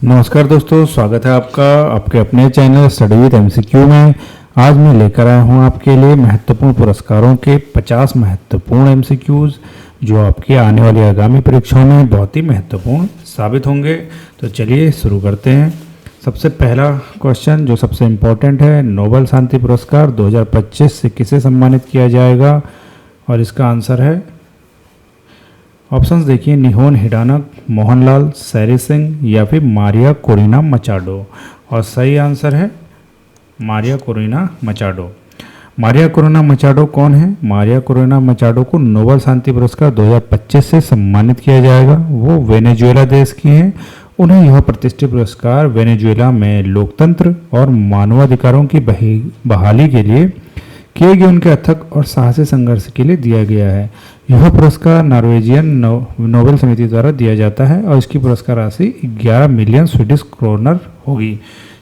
नमस्कार दोस्तों, स्वागत है आपका आपके अपने चैनल स्टडी विद एमसीक्यू में। आज मैं लेकर आया हूं आपके लिए महत्वपूर्ण पुरस्कारों के 50 महत्वपूर्ण एमसीक्यूज जो आपके आने वाली आगामी परीक्षाओं में बहुत ही महत्वपूर्ण साबित होंगे। तो चलिए शुरू करते हैं। सबसे पहला क्वेश्चन जो सबसे इम्पोर्टेंट है, नोबेल शांति पुरस्कार 2025 से किसे सम्मानित किया जाएगा? और इसका आंसर है, ऑप्शंस देखिए, निहोन हिडानक, मोहनलाल, सैरी सिंह या फिर मारिया कोरिना मचाडो। और सही आंसर है Maria Corina Machado. Maria Corina Machado कौन है? मारिया कोरिना मचाडो को नोबेल शांति पुरस्कार 2025 से सम्मानित किया जाएगा। वो वेनेजुएला देश की हैं। उन्हें यह प्रतिष्ठित पुरस्कार वेनेजुएला में लोकतंत्र और मानवाधिकारों की बहाली के लिए किए गए उनके अथक और साहसी संघर्ष के लिए दिया गया है। यह पुरस्कार नॉर्वेजियन नोबेल समिति द्वारा दिया जाता है और इसकी पुरस्कार राशि 11 मिलियन स्वीडिश क्रोनर होगी।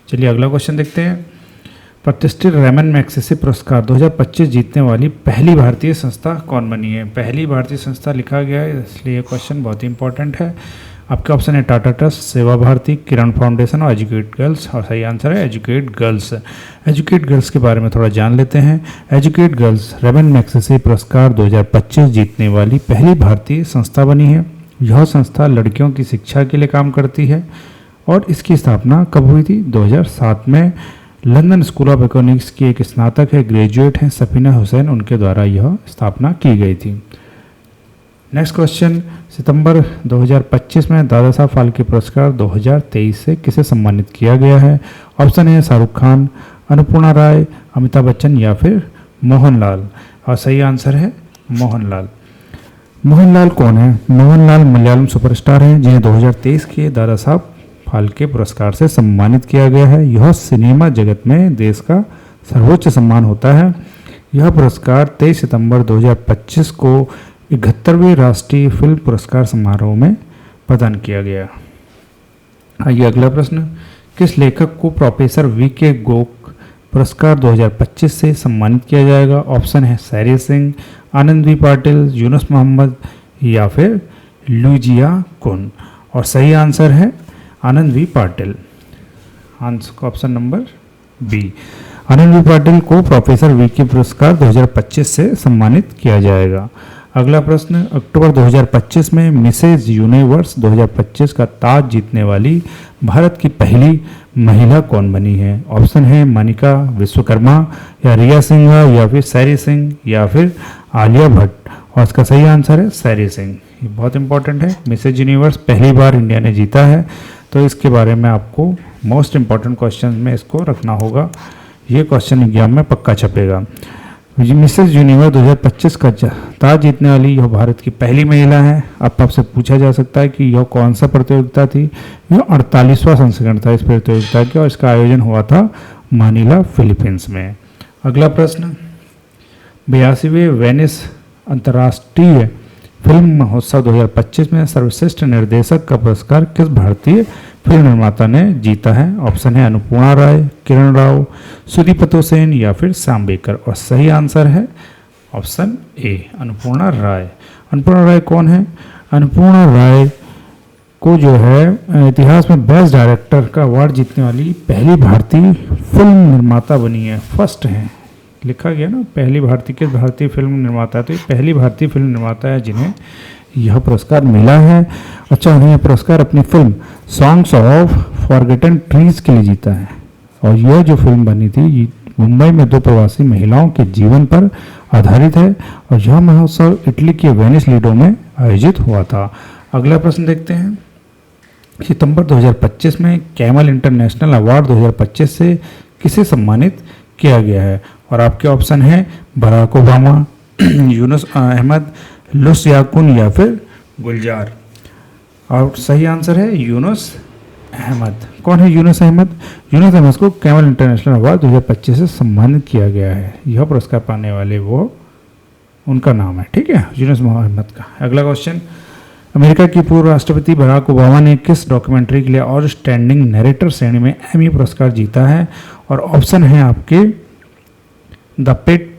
चलिए अगला क्वेश्चन देखते हैं। प्रतिष्ठित रेमन मैग्सेसे पुरस्कार 2025 जीतने वाली पहली भारतीय संस्था कौन बनी है? पहली भारतीय संस्था लिखा गया है, इसलिए क्वेश्चन बहुत ही इंपॉर्टेंट है। आपके ऑप्शन है टाटा ट्रस्ट, सेवा भारती, किरण फाउंडेशन और एजुकेट गर्ल्स। और सही आंसर है एजुकेट गर्ल्स। एजुकेट गर्ल्स के बारे में थोड़ा जान लेते हैं। एजुकेट गर्ल्स रेमन मैग्सेसे पुरस्कार 2025 जीतने वाली पहली भारतीय संस्था बनी है। यह संस्था लड़कियों की शिक्षा के लिए काम करती है और इसकी स्थापना कब हुई थी? 2007 में। लंदन स्कूल ऑफ इकोनॉमिक्स की एक स्नातक है, ग्रेजुएट हैं सफीना हुसैन, उनके द्वारा यह स्थापना की गई थी। नेक्स्ट क्वेश्चन, सितंबर 2025 में दादा साहब फाल्के पुरस्कार 2023 से किसे सम्मानित किया गया है? ऑप्शन है शाहरुख खान, अन्नपूर्णा राय, अमिताभ बच्चन या फिर मोहनलाल। और सही आंसर है मोहनलाल। मोहनलाल कौन है? मोहनलाल मलयालम सुपरस्टार हैं जिन्हें 2023 के दादा साहब फाल्के पुरस्कार से सम्मानित किया गया है। यह सिनेमा जगत में देश का सर्वोच्च सम्मान होता है। यह पुरस्कार 23 सितंबर 2025 को 71वें राष्ट्रीय फिल्म पुरस्कार समारोह में प्रदान किया गया। आइए अगला प्रश्न, किस लेखक को प्रोफेसर वी.के. गोक पुरस्कार 2025 से सम्मानित किया जाएगा? ऑप्शन है सैरी सिंह, आनंद वी पाटिल, यूनुस मोहम्मद या फिर लुजिया कुन। और सही आंसर है Anand V Patil. Answer option number B. Anand V Patil को प्रोफेसर वी.के. पुरस्कार 2025 से सम्मानित किया जाएगा। अगला प्रश्न, अक्टूबर 2025 में मिसेज यूनिवर्स 2025 का ताज जीतने वाली भारत की पहली महिला कौन बनी है? ऑप्शन है मनिका विश्वकर्मा या रिया सिंघा या फिर सैरी सिंह या फिर आलिया भट्ट। और इसका सही आंसर है सैरी सिंह। ये बहुत इंपॉर्टेंट है। मिसेज यूनिवर्स पहली बार इंडिया ने जीता है, तो इसके बारे में आपको मोस्ट इंपॉर्टेंट क्वेश्चन में इसको रखना होगा। ये क्वेश्चन एग्जाम में पक्का छपेगा। मिसेज यूनिवर्स 2025 का ताज जीतने वाली यह भारत की पहली महिला है। अब आपसे पूछा जा सकता है कि यह कौन सा प्रतियोगिता थी? यह 48वां संस्करण था इस प्रतियोगिता का और इसका आयोजन हुआ था मानिला, फिलीपींस में। अगला प्रश्न, 82वें वेनिस अंतर्राष्ट्रीय फिल्म महोत्सव 2025 में सर्वश्रेष्ठ निर्देशक का पुरस्कार किस भारतीय फिल्म निर्माता ने जीता है? ऑप्शन है अन्नपूर्णा राय, किरण राव, सुदीपतो सेन या फिर श्याम बेकर। और सही आंसर है ऑप्शन ए, अन्नपूर्णा राय। अन्नपूर्णा राय कौन है? अन्नपूर्णा राय को जो है इतिहास में बेस्ट डायरेक्टर का अवार्ड जीतने वाली पहली भारतीय फिल्म निर्माता बनी है। फर्स्ट है, लिखा गया ना, पहली भारतीय किस भारतीय फिल्म निर्माता है, तो ये पहली भारतीय फिल्म निर्माता है जिन्हें यह पुरस्कार मिला है। अच्छा, उन्हें यह पुरस्कार अपनी film songs of forgotten trees के लिए जीता है। और यह जो फिल्म बनी थी मुंबई में दो प्रवासी महिलाओं के जीवन पर आधारित है और यह महोत्सव इटली के वेनिस लीडो में आयोजित हुआ था। अगला प्रश्न देखते हैं। सितंबर 2025 में कैमल इंटरनेशनल अवार्ड 2025 से किसे सम्मानित किया गया है? और आपके ऑप्शन है बराक ओबामा, यूनुस अहमद, लुसयाकुन या फिर गुलजार। और सही आंसर है यूनुस अहमद। कौन है यूनुस अहमद? यूनुस अहमद को कैमल इंटरनेशनल अवार्ड 2025 से सम्मानित किया गया है। यह पुरस्कार पाने वाले वो उनका नाम है, ठीक है, यूनुस अहमद का। अगला क्वेश्चन, अमेरिका की पूर्व राष्ट्रपति बराक ओबामा ने किस डॉक्यूमेंट्री के लिए आउटस्टैंडिंग नरेटर श्रेणी में एमी पुरस्कार जीता है? और ऑप्शन है आपके the pit,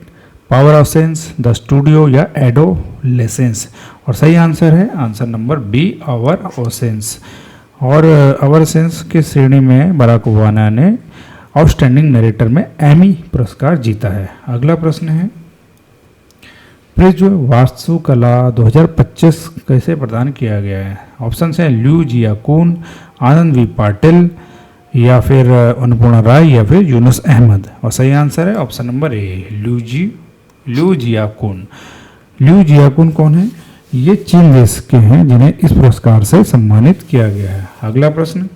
power of sense, the studio या एडोलेसेंस। और सही आंसर है answer number B, our oceans. और अवर सेंस की श्रेणी में बराक ओबामा ने आउटस्टैंडिंग नरेटर में एमी पुरस्कार जीता है। अगला प्रश्न है, प्रिज्म वास्तुकला 2025 कैसे प्रदान किया गया है? ऑप्शन है ल्यू जियाकून, आनंद वी पाटिल, या फिर अन्नपूर्णा राय, या फिर यूनुस अहमद। और सही आंसर है ऑप्शन नंबर ए, ल्यू जियाकून। ल्यू जियाकून कौन है? ये चीन देश के हैं जिन्हें इस पुरस्कार से सम्मानित किया गया है। अगला प्रश्न,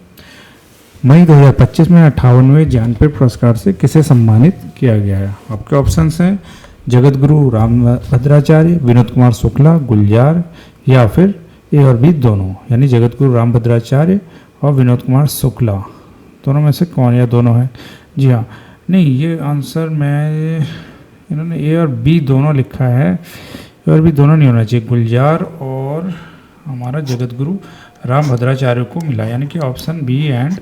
मई 2025 में 58वें ज्ञानपीठ पुरस्कार से किसे सम्मानित किया गया है? आपके ऑप्शन हैं जगत गुरु रामभद्राचार्य, विनोद कुमार शुक्ला, गुलजार, या फिर ए और बी दोनों, यानी जगत गुरु रामभद्राचार्य और विनोद कुमार शुक्ला, दोनों में से कौन या दोनों है? जी हाँ, नहीं, ये आंसर मैं इन्होंने ए और बी दोनों लिखा है, ए और बी दोनों नहीं होना चाहिए, गुलजार और हमारा जगत गुरु रामभद्राचार्य को मिला, यानी कि ऑप्शन बी एंड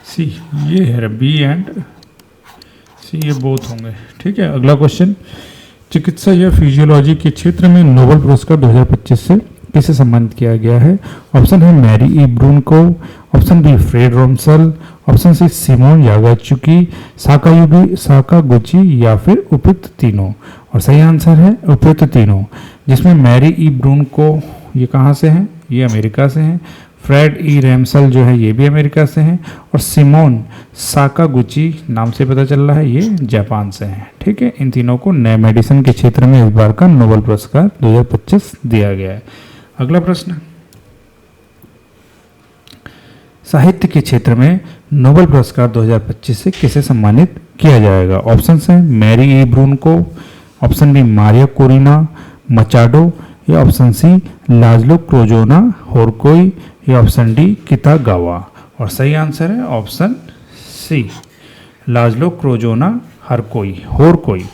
सी ये है, बी एंड सी ये बोथ होंगे। ठीक है, अगला क्वेश्चन, चिकित्सा या फिजियोलॉजी के क्षेत्र में नोबेल पुरस्कार 2025 से किसे सम्मानित किया गया है? ऑप्शन है मैरी ई ब्रून को, option B Fred Ramsdell, option C Shimon यागाचुकी, साकागुची, या फिर उपयुक्त तीनों। और सही आंसर है उपयुक्त तीनों, जिसमें मैरी ई ब्रून को ये कहाँ से हैं? ये अमेरिका से हैं। फ्रेड ई रैमसल जो है ये भी अमेरिका से हैं, और सिमोन साकागुची नाम से पता चल रहा है ये जापान से हैं। ठीक है, इन तीनों को नए मेडिसिन के क्षेत्र में इस बार का नोबेल पुरस्कार 2025 दिया गया है। अगला प्रश्न, साहित्य के क्षेत्र में नोबेल पुरस्कार 2025 से किसे सम्मानित किया जाएगा? ऑप्शन हैं मैरी ई ब्रून को, option B Maria Corina Machado, या ऑप्शन सी लाजलो क्रोजोना होरकोई, या ऑप्शन डी कितागावा। और सही आंसर है ऑप्शन सी लाजलो क्रोजोना होरकोई।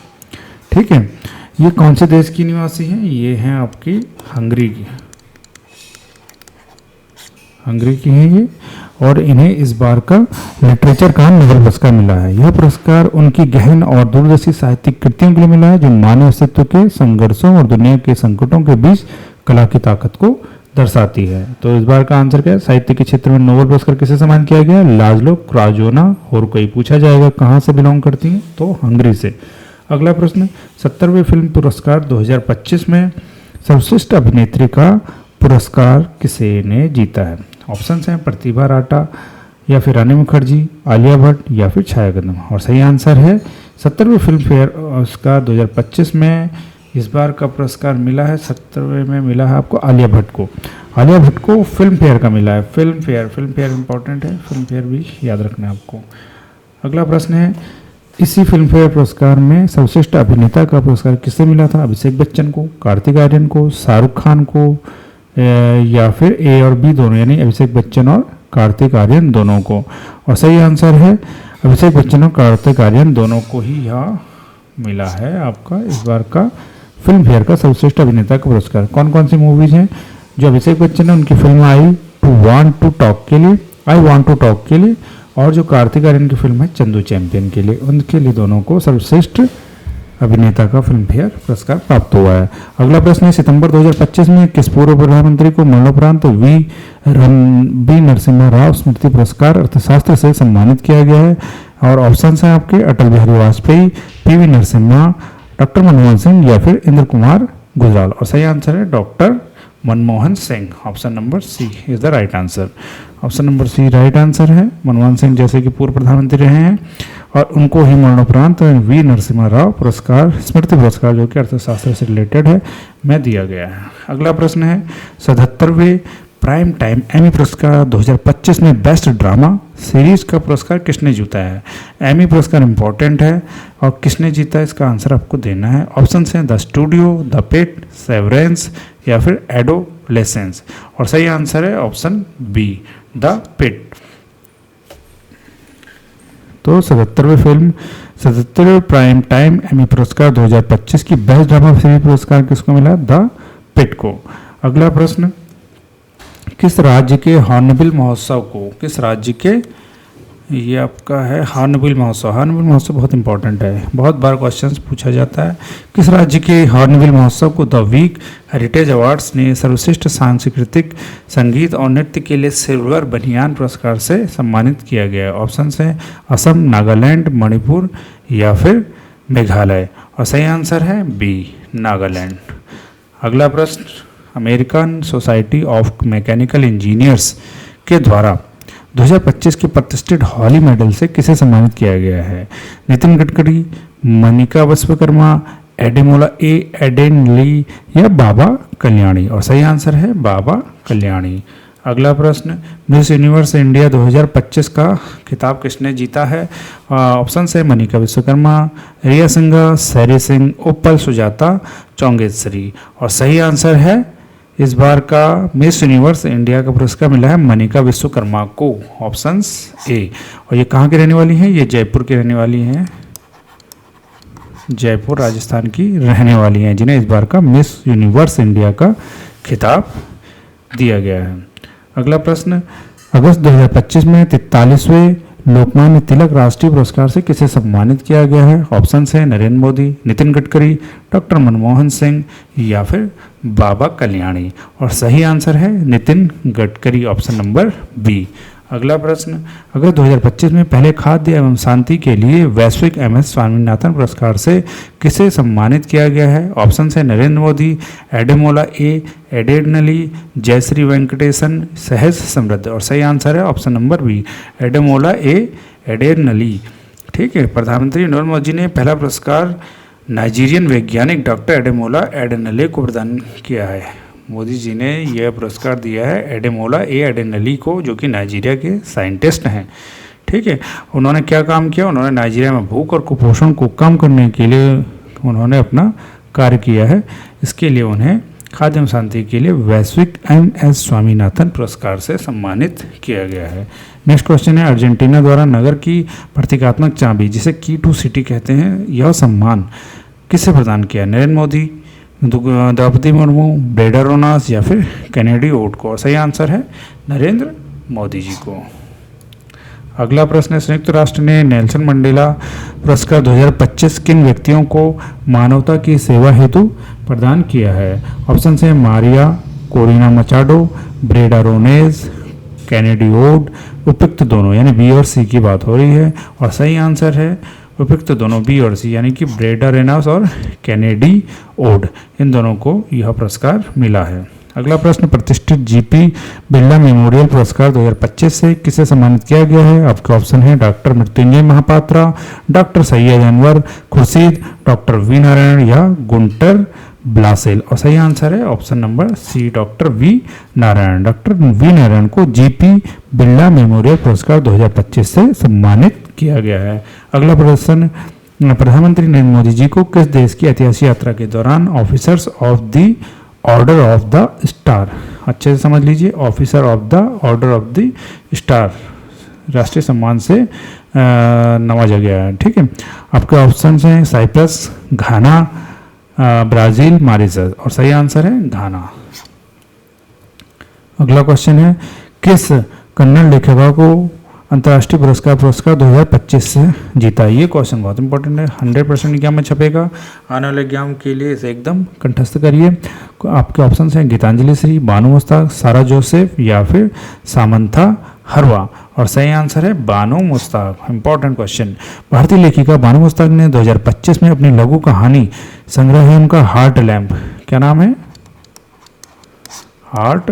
ठीक है, ये कौन से देश की निवासी हैं? ये हैं आपकी हंगरी की हैं ये, और इन्हें इस बार का लिटरेचर का नोबेल पुरस्कार मिला है। यह पुरस्कार उनकी गहन और दूरदर्शी साहित्यिक कृतियों के लिए मिला है, जो मानव अस्तित्व के संघर्षों और दुनिया के संकटों के बीच कला की ताकत को दर्शाती है। तो इस बार का आंसर क्या है? साहित्य के क्षेत्र में नोबेल पुरस्कार किसे सम्मानित किया गया? लाजलो क्राजोना होरकोई। पूछा जाएगा कहाँ से बिलोंग करती हैं, तो हंगरी से। अगला प्रश्न, 70वें फिल्म पुरस्कार 2025 में सर्वश्रेष्ठ अभिनेत्री का पुरस्कार किसे ने जीता है? ऑप्शन हैं प्रतिभा राटा, या फिर रानी मुखर्जी, आलिया भट्ट, या फिर छाया कदम। और सही आंसर है 70वें फिल्म फेयर पुरस्कार 2025 में इस बार का पुरस्कार मिला है, 70वें में मिला है आपको आलिया भट्ट को। आलिया भट्ट को फिल्म फेयर का मिला है। फिल्म फेयर इंपॉर्टेंट है, फिल्म फेयर भी याद रखना है आपको। अगला प्रश्न है, इसी फिल्म फेयर पुरस्कार में सर्वश्रेष्ठ अभिनेता का पुरस्कार किसे मिला था? अभिषेक बच्चन को, कार्तिक आर्यन को, शाहरुख खान को, या फिर ए और बी दोनों, यानी अभिषेक बच्चन और कार्तिक आर्यन दोनों को। और सही आंसर है अभिषेक बच्चन और कार्तिक आर्यन दोनों को ही यहाँ मिला है आपका इस बार का फिल्म फेयर का सर्वश्रेष्ठ अभिनेता का पुरस्कार। कौन कौन सी मूवीज हैं जो अभिषेक बच्चन ने, उनकी film I want to talk के लिए, और जो कार्तिक आर्यन की फिल्म है चंदू चैंपियन के लिए, उनके लिए दोनों को सर्वश्रेष्ठ अभिनेता का फिल्म फेयर पुरस्कार प्राप्त हुआ है। अगला प्रश्न है, सितंबर 2025 में किस पूर्व प्रधानमंत्री को मरणोपरांत वी नरसिम्हा राव स्मृति पुरस्कार अर्थशास्त्र से सम्मानित किया गया है? और ऑप्शन है आपके अटल बिहारी वाजपेयी, पीवी नरसिम्हा, डॉक्टर मनमोहन सिंह, या फिर इंद्र कुमार गुजराल। और सही आंसर है doctor Manmohan Singh. Option number C is the right answer. Option number C right answer है। मनमोहन सिंह जैसे कि पूर्व प्रधानमंत्री रहे हैं, और उनको ही मरणोपरांत वी नरसिम्हा राव पुरस्कार, स्मृति पुरस्कार, जो कि अर्थशास्त्र से रिलेटेड है, में दिया गया है। अगला प्रश्न है, 77वें प्राइम टाइम एमी पुरस्कार 2025 में बेस्ट ड्रामा सीरीज का पुरस्कार किसने जीता है? एमी पुरस्कार इंपॉर्टेंट है, और किसने जीता है इसका आंसर आपको देना है। ऑप्शन हैं the studio, the pit, severance, या फिर एडोलेसेंस। और सही आंसर है ऑप्शन बी, द पिट। तो 77वें प्राइम टाइम एमी पुरस्कार 2025 की बेस्ट ड्रामा सीरीज पुरस्कार किसको मिला? द पिट को। अगला प्रश्न, किस राज्य के हॉर्नबिल महोत्सव को ये आपका है हॉर्नबिल महोत्सव। हॉर्नबिल महोत्सव बहुत इंपॉर्टेंट है, बहुत बार क्वेश्चंस पूछा जाता है। किस राज्य के हॉर्नबिल महोत्सव को द वीक हेरिटेज अवार्ड्स ने सर्वश्रेष्ठ सांस्कृतिक संगीत और नृत्य के लिए सिल्वर बनियान पुरस्कार से सम्मानित किया गया है? ऑप्शन है असम, नागालैंड, मणिपुर या फिर मेघालय। और सही आंसर है बी, नागालैंड। अगला प्रश्न, American society of mechanical engineers के द्वारा 2025 के प्रतिष्ठित हॉली मेडल से किसे सम्मानित किया गया है? नितिन गडकरी, मनिका विश्वकर्मा, एडेमोला एडेनली या बाबा कल्याणी। और सही आंसर है बाबा कल्याणी। अगला प्रश्न, मिस यूनिवर्स इंडिया 2025 का खिताब किसने जीता है? ऑप्शन है मनिका विश्वकर्मा, रिया सिंघा, सैरी सिंह, उपल सुजाता, चौंगेश्वरी। और सही आंसर है इस बार का मिस यूनिवर्स इंडिया का पुरस्कार मिला है मनिका विश्वकर्मा को, ऑप्शंस ए। और ये कहाँ की रहने वाली हैं? ये जयपुर की रहने वाली हैं, जयपुर राजस्थान की रहने वाली हैं, जिन्हें इस बार का मिस यूनिवर्स इंडिया का खिताब दिया गया है। अगला प्रश्न, अगस्त 2025 में 43वें लोकमान्य तिलक राष्ट्रीय पुरस्कार से किसे सम्मानित किया गया है? ऑप्शन है नरेंद्र मोदी, नितिन गडकरी, डॉक्टर मनमोहन सिंह या फिर बाबा कल्याणी। और सही आंसर है Nitin Gadkari, option number B. अगला प्रश्न, अगस्त 2025 में पहले खाद्य एवं शांति के लिए वैश्विक MS स्वामीनाथन पुरस्कार से किसे सम्मानित किया गया है? ऑप्शन है नरेंद्र मोदी, एडेमोला एडेडनली, जयश्री वेंकटेशन, सहज समृद्ध। और सही आंसर है ऑप्शन नंबर बी, एडेमोला एडेडनली। ठीक है, प्रधानमंत्री नरेंद्र मोदी ने पहला पुरस्कार नाइजीरियन वैज्ञानिक डॉक्टर एडेमोला एडेनले को प्रदान किया है। मोदी जी ने यह पुरस्कार दिया है एडेमोला एडेनली को, जो कि नाइजीरिया के साइंटिस्ट हैं। ठीक है, उन्होंने क्या काम किया? उन्होंने नाइजीरिया में भूख और कुपोषण को कम करने के लिए उन्होंने अपना कार्य किया है। इसके लिए उन्हें खाद्य एवं शांति के लिए वैश्विक MS स्वामीनाथन पुरस्कार से सम्मानित किया गया है। नेक्स्ट क्वेश्चन है, अर्जेंटीना द्वारा नगर की प्रतीकात्मक चाबी, जिसे की टू सिटी कहते हैं, यह सम्मान किसे प्रदान किया? नरेंद्र मोदी, द्रौपदी मुर्मू, ब्रेडा रोनास या फिर कैनेडी ओट को। और सही आंसर है नरेंद्र मोदी जी को। अगला प्रश्न है, संयुक्त राष्ट्र ने नेल्सन मंडेला पुरस्कार 2025 किन व्यक्तियों को मानवता की सेवा हेतु प्रदान किया है? ऑप्शन है मारिया कोरिना मचाडो, ब्रेडा रोनेज, कैनेडी ओड, उपयुक्त दोनों, यानी बी और सी की बात हो रही है। और सही आंसर है उपयुक्त दोनों, बी और सी, यानी कि ब्रेडा रेनास और कैनेडी ओड, इन दोनों को यह पुरस्कार मिला है। अगला प्रश्न, प्रतिष्ठित GP बिरला मेमोरियल पुरस्कार 2025 से किसे सम्मानित किया गया है? आपके ऑप्शन है doctor Mrutyunjay Mohapatra, doctor Syed Anwar Khurshid, doctor V Narayan या गुंटर ब्लासेल। और सही आंसर है option number C, doctor V Narayan. Doctor V Narayan को GP बिरला मेमोरियल पुरस्कार 2025 से सम्मानित किया गया है। अगला प्रश्न, प्रधानमंत्री नरेंद्र मोदी जी को किस देश की ऐतिहासिक यात्रा के दौरान officers of the order of the star, अच्छे से समझ लीजिए, officer of the order of the star राष्ट्रीय सम्मान से नवाजा गया है? ठीक है, आपके ऑप्शन हैं साइप्रस, घाना, ब्राजील, मॉरिशस। और सही आंसर है घाना। अगला क्वेश्चन है, किस कन्नड़ लेखिका को अंतर्राष्ट्रीय पुरस्कार 2025 से जीता? ये क्वेश्चन बहुत इंपॉर्टेंट है, 100% एग्जाम में छपेगा। आने वाले एग्जाम के लिए इसे एकदम कंठस्थ करिए। आपके ऑप्शन हैं गीतांजलि श्री, बानू मुश्ताक, सारा जोसेफ या फिर सामंथा हरवा। और सही आंसर है बानू मुश्ताक। इंपॉर्टेंट क्वेश्चन, भारतीय लेखिका बानू मुश्ताक ने 2025 में अपनी लघु कहानी संग्रह है उनका हार्ट लैम्प, क्या नाम है? हार्ट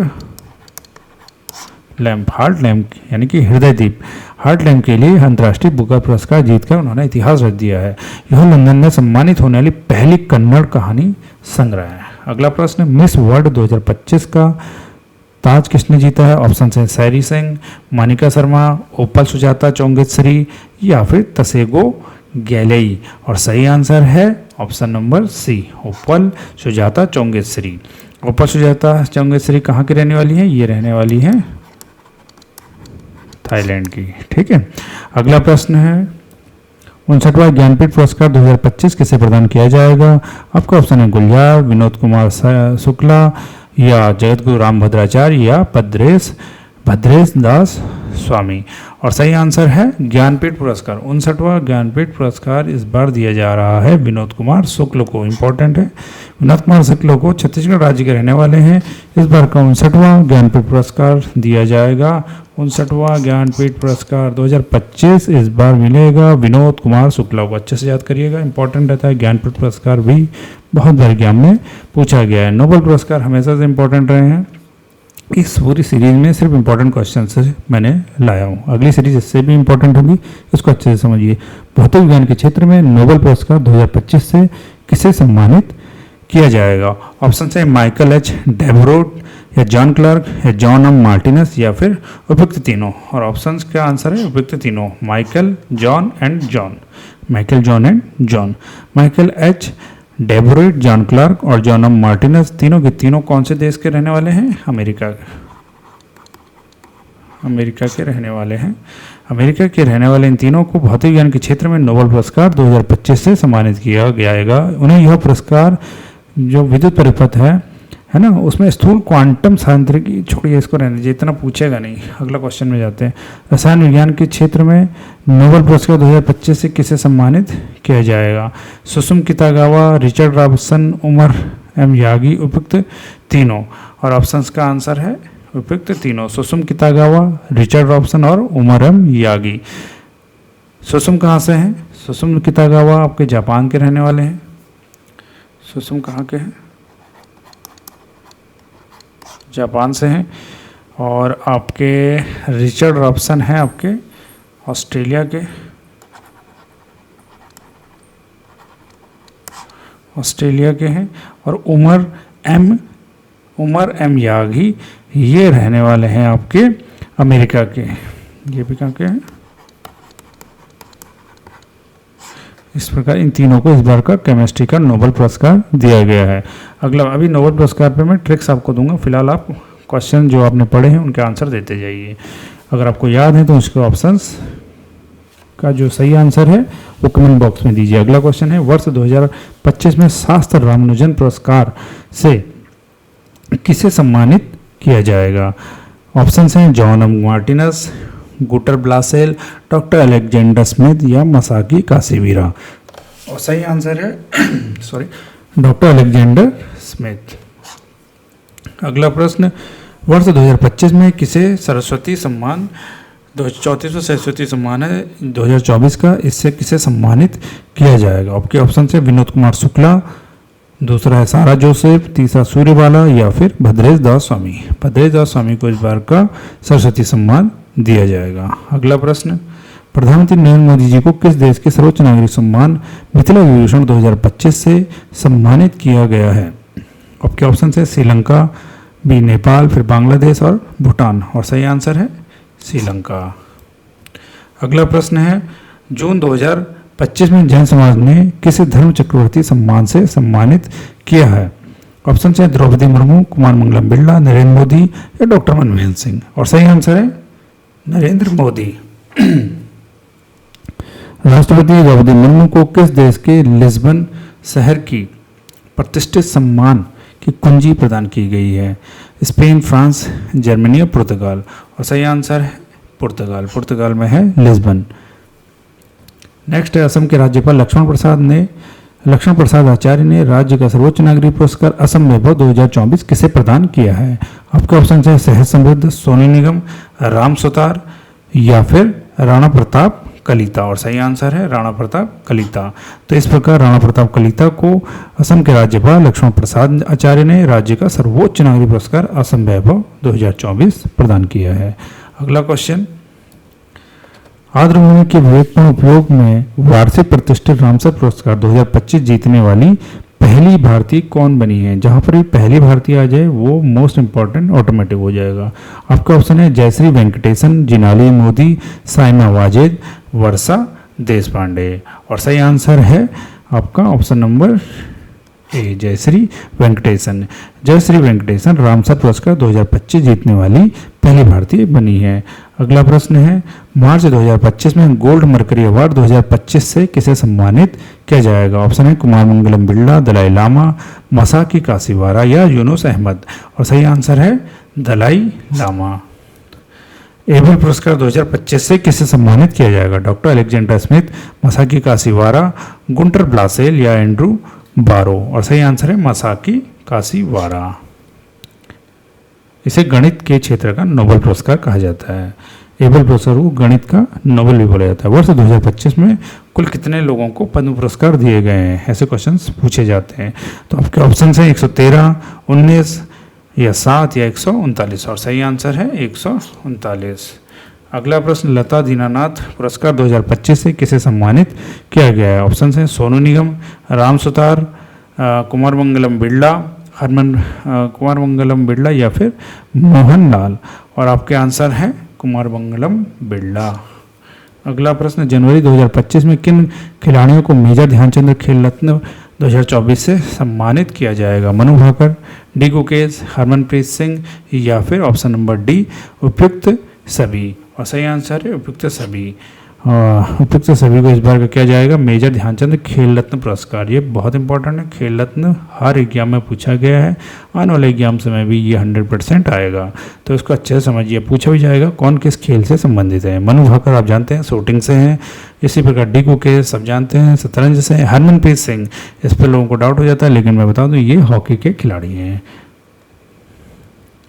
लैम्प यानी कि हृदय दीप, हार्ट लैम्प के लिए अंतर्राष्ट्रीय बुकर पुरस्कार जीतकर उन्होंने इतिहास रच दिया है। यह लंदन में सम्मानित होने वाली पहली कन्नड़ कहानी संग्रह है। अगला प्रश्न, मिस वर्ल्ड 2025 का ताज किसने जीता है? ऑप्शन है सैरी सिंह, मानिका शर्मा, ओपल सुजाता चौंगेश्वरी या फिर तसेगो गैलेई। और सही आंसर है ऑप्शन नंबर सी, ओपल सुजाता चौंगेश्वरी। ओपल सुजाता चौंगेश्वरी कहाँ की रहने वाली है? ये रहने वाली है थाईलैंड की। ठीक है, अगला प्रश्न है, 59वां ज्ञानपीठ पुरस्कार 2025 किसे प्रदान किया जाएगा? आपका ऑप्शन है गुलजार, विनोद कुमार शुक्ला या जगत गुरु राम भद्राचार्य या भद्रेश दास स्वामी। और सही आंसर है ज्ञानपीठ पुरस्कार। 59वां ज्ञानपीठ पुरस्कार इस बार दिया जा रहा है विनोद कुमार शुक्ल को। इंपॉर्टेंट है, विनोद कुमार शुक्ल को छत्तीसगढ़ राज्य के रहने वाले हैं। इस बार का 59वां ज्ञानपीठ पुरस्कार दिया जाएगा। 59वां ज्ञानपीठ पुरस्कार 2025 इस बार मिलेगा विनोद कुमार शुक्ला को। अच्छे से याद करिएगा, इंपॉर्टेंट रहता है। ज्ञानपीठ पुरस्कार भी बहुत बार एग्जाम में पूछा गया है। नोबेल पुरस्कार हमेशा से इंपॉर्टेंट रहे हैं। इस पूरी सीरीज में सिर्फ इंपॉर्टेंट क्वेश्चन से मैंने लाया हूँ। अगली सीरीज इससे भी इंपॉर्टेंट होगी, इसको अच्छे से समझिए। भौतिक विज्ञान के क्षेत्र में नोबेल पुरस्कार 2025 से किसे सम्मानित किया जाएगा? ऑप्शन है माइकल एच डेवरोट या जॉन क्लार्क या जॉन एम मार्टिनस या फिर उपयुक्त तीनों। और ऑप्शंस का आंसर है उपयुक्त तीनों, Michael, John and John. Michael, John and John. Michael H Devoret, John Clarke और जॉन एम मार्टिनस तीनों के तीनों कौन से देश के रहने वाले हैं? अमेरिका के रहने वाले हैं। अमेरिका के रहने वाले इन तीनों को भौतिक विज्ञान के क्षेत्र में नोबेल पुरस्कार 2025 से सम्मानित किया जाएगा। उन्हें यह पुरस्कार जो विद्युत परिपथ है ना, उसमें स्थूल क्वांटम सांख्यिकी, छोड़िए इसको रहने दीजिए, इतना पूछेगा नहीं। अगला क्वेश्चन में जाते हैं। रसायन विज्ञान के क्षेत्र में नोबेल पुरस्कार 2025 से किसे सम्मानित किया जाएगा? Susumu Kitagawa, Richard Robson, Omar M Yaghi, उपयुक्त तीनों। और ऑप्शंस का आंसर है उपयुक्त तीनों, सुसुम कितागावा, रिचर्ड रॉबसन और उमर एम यागी। सुसुम कहाँ से हैं? सुसुम कितागावा आपके जापान के रहने वाले हैं। सुसुम कहाँ के हैं? जापान से हैं। और आपके रिचर्ड रॉबसन हैं आपके ऑस्ट्रेलिया के हैं। और उमर एम यागी ये रहने वाले हैं आपके अमेरिका के। ये भी कहाँ के हैं? इस प्रकार इन तीनों को इस बार का केमिस्ट्री का नोबेल पुरस्कार दिया गया है। अगला, अभी नोबेल पुरस्कार पे मैं ट्रिक्स आपको दूंगा। फिलहाल आप क्वेश्चन जो आपने पढ़े हैं उनके आंसर देते जाइए। अगर आपको याद है तो उसके ऑप्शंस का जो सही आंसर है वो कमेंट बॉक्स में दीजिए। अगला क्वेश्चन है, वर्ष 2025 में शास्त्र रामानुजन पुरस्कार से किसे सम्मानित किया जाएगा? ऑप्शंस हैं John M Martinis, Gunter Blasel, doctor Alexander Smith या मसाकी कासीवीरा। और सही आंसर है सॉरी डॉक्टर अलेक्जेंडर स्मिथ। अगला प्रश्न, वर्ष 2025 में किसे सरस्वती सम्मान 34वां सरस्वती सम्मान है 2024 का, इससे किसे सम्मानित किया जाएगा? आपके ऑप्शन है विनोद कुमार शुक्ला, दूसरा है सारा जोसेफ, तीसरा सूर्यबाला या फिर भद्रेश दास स्वामी। भद्रेश दास स्वामी को इस बार का सरस्वती सम्मान दिया जाएगा। अगला प्रश्न, प्रधानमंत्री नरेंद्र मोदी जी को किस देश के सर्वोच्च नागरिक सम्मान मिथिला विभूषण 2025 से सम्मानित किया गया है? आपके ऑप्शन है श्रीलंका, बी नेपाल, फिर बांग्लादेश और भूटान। और सही आंसर है श्रीलंका। अगला प्रश्न है, जून 2025 में जैन समाज ने किसे धर्म चक्रवर्ती सम्मान से सम्मानित किया है? ऑप्शन है द्रौपदी मुर्मू, कुमार मंगलम बिरला, नरेंद्र मोदी या डॉक्टर मनमोहन सिंह। और सही आंसर है नरेंद्र मोदी। राष्ट्रपति द्रौपदी मुर्मू को किस देश के लिस्बन शहर की प्रतिष्ठित सम्मान की कुंजी प्रदान की गई है? स्पेन, फ्रांस, जर्मनी या पुर्तगाल। और सही आंसर है पुर्तगाल। पुर्तगाल में है लिस्बन। नेक्स्ट है, असम के राज्यपाल लक्ष्मण प्रसाद आचार्य ने राज्य का सर्वोच्च नागरिक पुरस्कार असम वैभव 2024 किसे प्रदान किया है? आपके ऑप्शन है सहज समृद्ध, सोनू निगम, राम सुतार या फिर राणा प्रताप कलिता। और सही आंसर है राणा प्रताप कलिता। तो इस प्रकार राणा प्रताप कलिता को असम के राज्यपाल लक्ष्मण प्रसाद आचार्य ने राज्य का सर्वोच्च नागरिक पुरस्कार असम वैभव 2024 प्रदान किया है। अगला क्वेश्चन, आर्द्रभूमि के विवेकपूर्ण उपयोग में वार्षिक प्रतिष्ठित रामसर पुरस्कार 2025 जीतने वाली पहली भारतीय कौन बनी है? जहां पर भी पहली भारतीय आ जाए वो मोस्ट इंपॉर्टेंट ऑटोमेटिक हो जाएगा। आपका ऑप्शन है जयश्री वेंकटेशन, जिनाली मोदी, साइमा वाजेद, वर्षा देश पांडे। और सही आंसर है आपका option number A, Jayashree Venkatesan. Jayashree Venkatesan Ramsar पुरस्कार 2025 जीतने वाली पहली भारतीय बनी है। अगला प्रश्न है, मार्च 2025 में गोल्ड मरकरी अवार्ड 2025 से किसे सम्मानित किया जाएगा? ऑप्शन है कुमार मंगलम बिरला, दलाई लामा, मसाकी कासीवारा या यूनुस अहमद। और सही आंसर है दलाई लामा। एबल पुरस्कार 2025 से किसे सम्मानित किया जाएगा? Doctor Alexander Smith, Masaki Kashiwara, Gunter Blasel या एंड्रू बारो? और सही आंसर है मसाकी कासीवारा। इसे गणित के क्षेत्र का नोबेल पुरस्कार कहा जाता है। एबल पुरस्कार को गणित का नोबेल भी बोला जाता है। वर्ष 2025 में कुल कितने लोगों को पद्म पुरस्कार दिए गए हैं? ऐसे क्वेश्चंस पूछे जाते हैं। तो आपके ऑप्शन है 113, 19 या 7 या 139। और सही आंसर है 139। अगला प्रश्न, लता दीनानाथ पुरस्कार 2025 से किसे सम्मानित किया गया है? ऑप्शन है सोनू निगम, राम सुतार, कुमार मंगलम बिरला, कुमार मंगलम बिरला या फिर मोहन लाल? और आपके आंसर है कुमार मंगलम बिरला। अगला प्रश्न, जनवरी 2025 में किन खिलाड़ियों को मेजर ध्यानचंद खेल रत्न 2024 से सम्मानित किया जाएगा? मनु भाकर, डी गुकेश, हरमनप्रीत सिंह या फिर ऑप्शन नंबर डी उपयुक्त सभी? और सही आंसर है उपयुक्त सभी। उपयुक्त सभी को इस बार का किया जाएगा मेजर ध्यानचंद खेल रत्न पुरस्कार। ये बहुत इंपॉर्टेंट है, खेल रत्न हर एग्जाम में पूछा गया है, आने वाले एग्जाम में भी ये 100% आएगा, तो इसको अच्छे से समझिए। पूछा भी जाएगा कौन किस खेल से संबंधित है। मनु भाकर आप जानते हैं शूटिंग से हैं, इसी प्रकार डी गुकेश सब जानते हैं शतरंज से। हरमनप्रीत सिंह, इस पर लोगों को डाउट हो जाता है, लेकिन मैं बता दूँ ये हॉकी के खिलाड़ी हैं।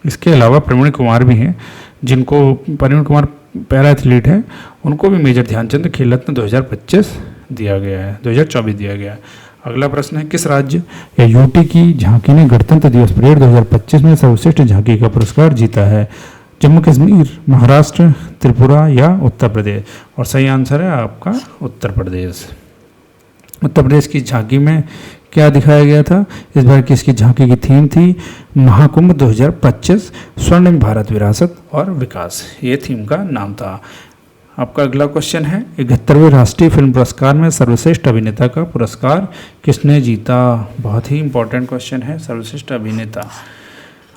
इसके अलावा प्रवीण कुमार भी हैं, जिनको प्रवीण कुमार पैरा एथलीट है, उनको भी मेजर ध्यानचंद खेल रत्न 2025 दिया गया है, 2024 दिया गया है। अगला प्रश्न है, किस राज्य या यूटी की झांकी ने गणतंत्र दिवस परेड 2025 में सर्वश्रेष्ठ झांकी का पुरस्कार जीता है? जम्मू कश्मीर, महाराष्ट्र, त्रिपुरा या उत्तर प्रदेश? और सही आंसर है आपका उत्तर प्रदेश। उत्तर प्रदेश की झांकी में क्या दिखाया गया था? इस बार की इसकी झांकी की थीम थी महाकुंभ 2025 स्वर्णिम भारत विरासत और विकास, ये थीम का नाम था। आपका अगला क्वेश्चन है, 71वें राष्ट्रीय फिल्म पुरस्कार में सर्वश्रेष्ठ अभिनेता का पुरस्कार किसने जीता? बहुत ही इंपॉर्टेंट क्वेश्चन है, सर्वश्रेष्ठ अभिनेता।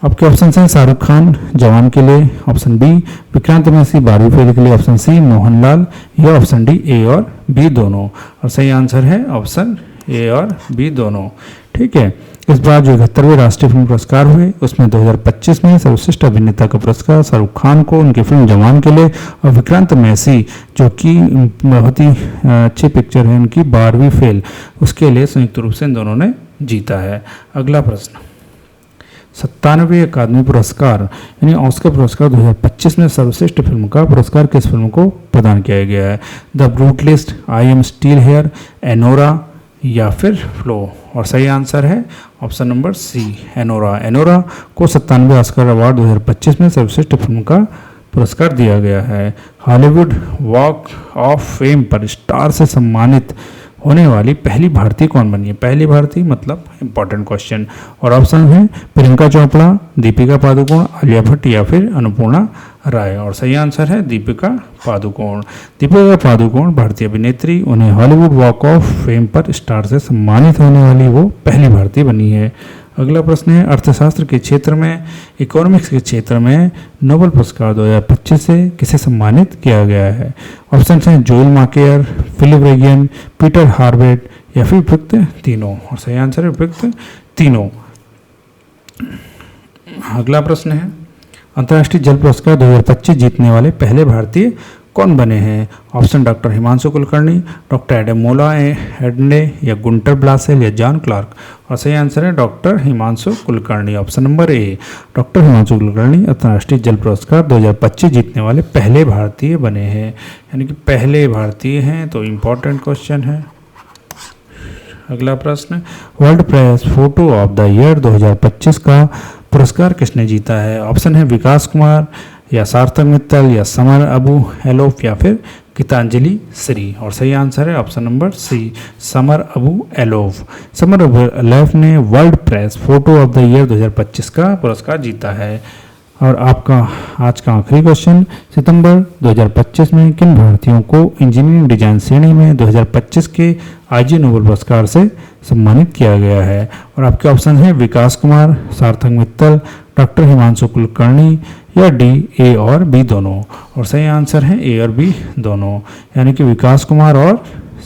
आपके ऑप्शन हैं शाहरुख खान जवान के लिए, ऑप्शन बी विक्रांत मैसी 12वीं फेल के लिए, ऑप्शन सी मोहनलाल या ऑप्शन डी ए और बी दोनों? और सही आंसर है ऑप्शन ए और बी दोनों। ठीक है, इस बार जो 71वें राष्ट्रीय फिल्म पुरस्कार हुए उसमें 2025 में सर्वश्रेष्ठ अभिनेता का पुरस्कार शाहरुख खान को उनकी फिल्म जवान के लिए, और विक्रांत मैसी जो कि बहुत ही अच्छी पिक्चर है उनकी 12वीं फेल, उसके लिए संयुक्त रूप से इन दोनों ने जीता है। अगला प्रश्न, 97वें अकादमी पुरस्कार यानी ऑस्कर पुरस्कार 2025 में सर्वश्रेष्ठ फिल्म का पुरस्कार किस फिल्म को प्रदान किया गया है? The Brutalist, I am still here, Anora या फिर फ्लो? और सही आंसर है option number C Anora. Anora को 97वें ऑस्कर अवार्ड 2025 में सर्वश्रेष्ठ फिल्म का पुरस्कार दिया गया है। हॉलीवुड वॉक ऑफ फेम पर स्टार से सम्मानित होने वाली पहली भारतीय कौन बनी है? पहली भारतीय मतलब इंपॉर्टेंट क्वेश्चन। और ऑप्शन है प्रियंका चोपड़ा, दीपिका पादुकोण, आलिया भट्ट या फिर अन्नपूर्णा राय? और सही आंसर है दीपिका पादुकोण। दीपिका पादुकोण भारतीय अभिनेत्री, उन्हें हॉलीवुड वॉक ऑफ फेम पर स्टार से सम्मानित होने वाली वो पहली भारतीय बनी है। अगला प्रश्न है, अर्थशास्त्र के क्षेत्र में, इकोनॉमिक्स के क्षेत्र में नोबेल पुरस्कार 2025 से किसे सम्मानित किया गया है? ऑप्शन हैं जोएल माकेयर, फिलिप रेगियन, पीटर हार्वेट या फिर उपयुक्त तीनों? और सही आंसर है उपयुक्त तीनों। अगला प्रश्न है, अंतर्राष्ट्रीय जल पुरस्कार 2025 जीतने वाले पहले भारतीय कौन बने हैं? Option doctor Himanshu Kulkarni, doctor Adam मोला एडने या गुंटर ब्लासेल या जॉन क्लार्क? और सही आंसर है doctor Himanshu Kulkarni, option number ए। डॉक्टर हिमांशु कुलकर्णी अंतर्राष्ट्रीय जल पुरस्कार 2025 जीतने वाले पहले भारतीय बने हैं, यानी कि पहले भारतीय हैं, तो इम्पोर्टेंट क्वेश्चन है। अगला प्रश्न, world press photo of the year 2025 का पुरस्कार किसने जीता है? ऑप्शन है विकास कुमार या सार्थक मित्तल या समर अबू एलोफ या फिर गीतांजलि श्री? और सही आंसर है option number C Samar Abu Elouf. Samar Abu Elouf ने world press photo of the year 2025 का पुरस्कार जीता है। और आपका आज का आखिरी क्वेश्चन, सितंबर 2025 में किन भारतीयों को इंजीनियरिंग डिजाइन श्रेणी में 2025 के आईजी नोबेल पुरस्कार से सम्मानित किया गया है? और आपके ऑप्शन है विकास कुमार, सार्थक मित्तल, डॉक्टर हिमांशु कुलकर्णी या डी ए और बी दोनों? और सही आंसर है ए और बी दोनों, यानी कि विकास कुमार और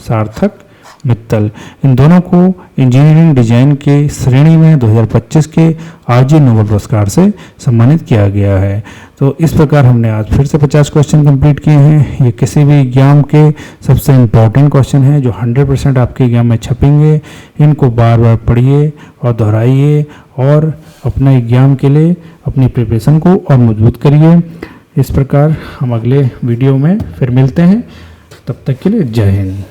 सार्थक मित्तल, इन दोनों को इंजीनियरिंग डिजाइन के श्रेणी में 2025 के आरजी नोबेल पुरस्कार से सम्मानित किया गया है। तो इस प्रकार हमने आज फिर से 50 क्वेश्चन कंप्लीट किए हैं। ये किसी भी एग्जाम के सबसे इम्पोर्टेंट क्वेश्चन हैं जो 100% आपके एग्जाम में छपेंगे। इनको बार बार पढ़िए और दोहराइए और अपने एग्जाम के लिए अपनी प्रिपरेशन को और मजबूत करिए। इस प्रकार हम अगले वीडियो में फिर मिलते हैं। तब तक के लिए जय हिंद।